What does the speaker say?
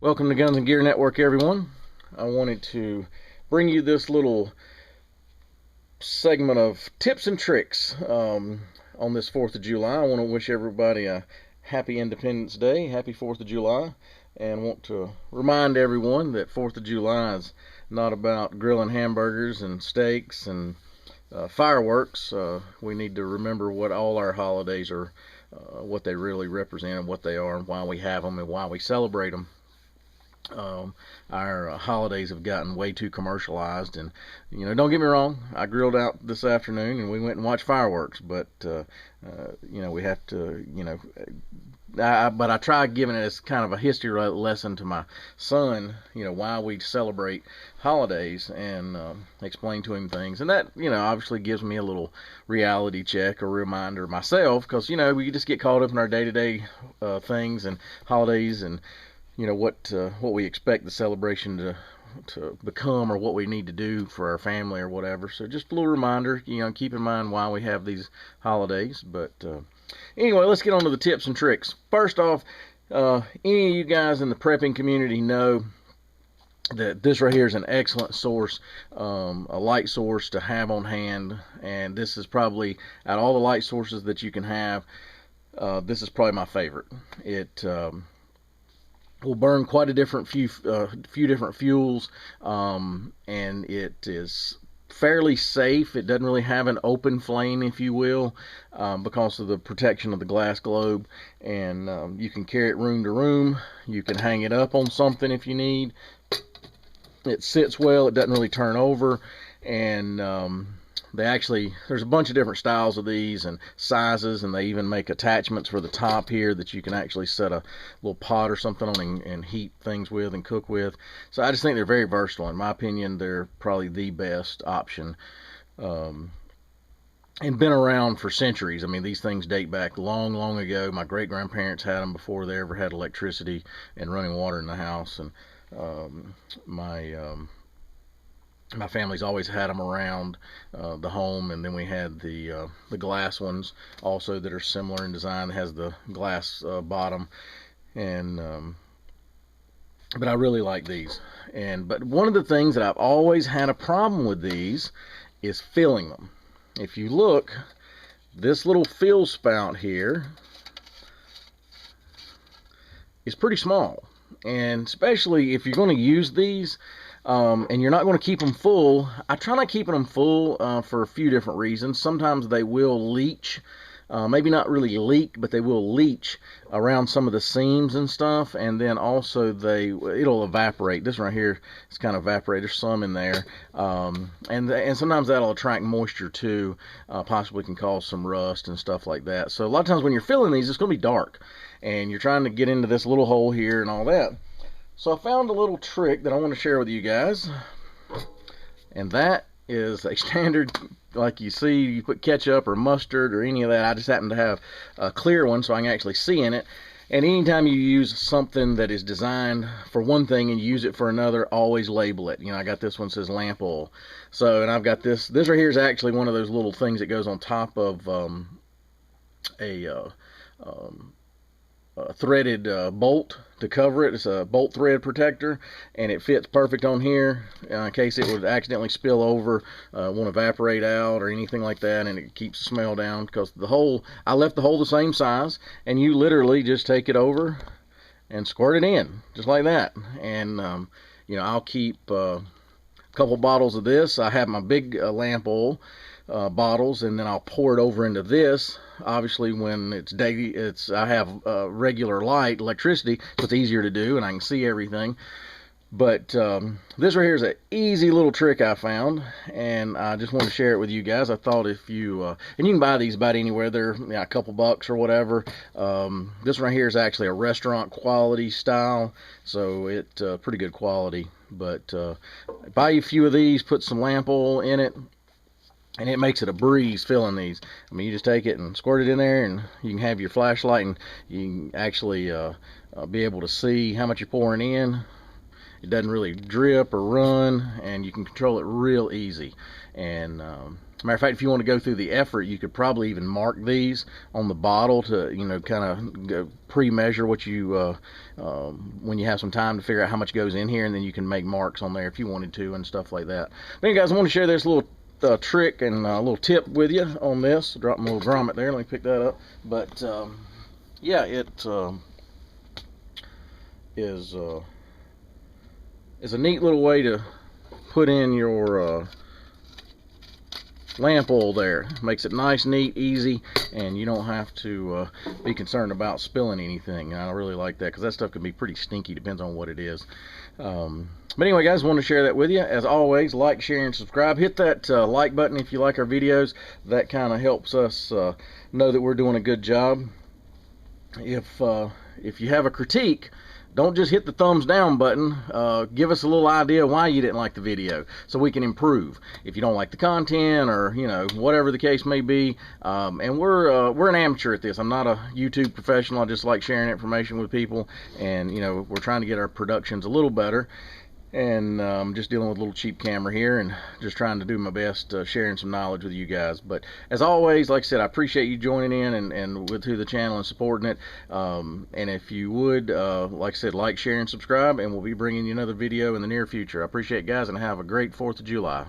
Welcome to Guns and Gear Network, everyone. I wanted to bring you this little segment of tips and tricks on this 4th of July. I want to wish everybody a happy Independence Day, happy 4th of July, and want to remind everyone that 4th of July is not about grilling hamburgers and steaks and fireworks. We need to remember what all our holidays are, what they really represent, and what they are, and why we have them, and why we celebrate them. Our holidays have gotten way too commercialized, and don't get me wrong, I grilled out this afternoon and we went and watched fireworks, but we have to, but I try giving it as kind of a history lesson to my son, why we celebrate holidays, and explain to him things, and that obviously gives me a little reality check or reminder myself, because we just get caught up in our day-to-day things and holidays, and what we expect the celebration to become, or what we need to do for our family or whatever. So just a little reminder, keep in mind why we have these holidays. But anyway, let's get on to the tips and tricks. First off, any of you guys in the prepping community know that this right here is an excellent source, a light source to have on hand, and this is probably, out of all the light sources that you can have, this is probably my favorite. It will burn quite a few different fuels, and it is fairly safe. It doesn't really have an open flame, if you will, because of the protection of the glass globe, and you can carry it room to room. You can hang it up on something if you need. It sits well, it doesn't really turn over, and there's a bunch of different styles of these and sizes, and they even make attachments for the top here that you can actually set a little pot or something on and heat things with and cook with. So I just think they're very versatile. In my opinion, they're probably the best option, and been around for centuries. I mean, these things date back long, long ago. My great-grandparents had them before they ever had electricity and running water in the house, and my family's always had them around the home, and then we had the glass ones also that are similar in design. It has the glass bottom, and but I really like these. But one of the things that I've always had a problem with these is filling them. If you look, this little fill spout here is pretty small, and especially if you're going to use these, and you're not going to keep them full. I try not keeping them full for a few different reasons. Sometimes they will leach, maybe not really leak, but they will leach around some of the seams and stuff, and then also it'll evaporate. This right here is kind of evaporated. There's some in there, and sometimes that'll attract moisture too, possibly can cause some rust and stuff like that. So a lot of times when you're filling these, it's going to be dark, and you're trying to get into this little hole here and all that. So I found a little trick that I want to share with you guys, and that is a standard, like you see, you put ketchup or mustard or any of that. I just happen to have a clear one so I can actually see in it. And anytime you use something that is designed for one thing and you use it for another, always label it. I got this one that says lamp oil. So, and I've got this right here is actually one of those little things that goes on top of a threaded bolt to cover it. It's a bolt thread protector, and it fits perfect on here in case it would accidentally spill over, won't evaporate out or anything like that, and it keeps the smell down, because I left the hole the same size, and you literally just take it over and squirt it in just like that. And I'll keep a couple bottles of this. I have my big lamp oil bottles, and then I'll pour it over into this. Obviously, when it's day, I have regular light, electricity, so it's easier to do, and I can see everything. But this right here is an easy little trick I found, and I just want to share it with you guys. I thought if you and you can buy these about anywhere. They're a couple bucks or whatever. This right here is actually a restaurant quality style, so it's pretty good quality. But buy you a few of these, put some lamp oil in it, and it makes it a breeze filling these. I mean, you just take it and squirt it in there, and you can have your flashlight, and you can actually be able to see how much you're pouring in. It doesn't really drip or run, and you can control it real easy. And Matter of fact, if you want to go through the effort, you could probably even mark these on the bottle to, kind of pre-measure what you, when you have some time to figure out how much goes in here, and then you can make marks on there if you wanted to and stuff like that. But anyway, guys, I want to share this little trick and a little tip with you on this. Drop my little grommet there. Let me pick that up. But yeah, it is a neat little way to put in your lamp oil there. Makes it nice, neat, easy, and you don't have to be concerned about spilling anything. And I really like that because that stuff can be pretty stinky, depends on what it is. But anyway, guys, want to share that with you. As always, like, share, and subscribe. Hit that like button if you like our videos. That kind of helps us know that we're doing a good job. If you have a critique, don't just hit the thumbs down button. Give us a little idea why you didn't like the video so we can improve. If you don't like the content, or whatever the case may be. And we're an amateur at this. I'm not a YouTube professional. I just like sharing information with people, and we're trying to get our productions a little better. And just dealing with a little cheap camera here and just trying to do my best sharing some knowledge with you guys. But as always, like I said, I appreciate you joining in and to the channel and supporting it. And if you would, like I said, like, share, and subscribe, and we'll be bringing you another video in the near future. I appreciate it, guys, and have a great 4th of July.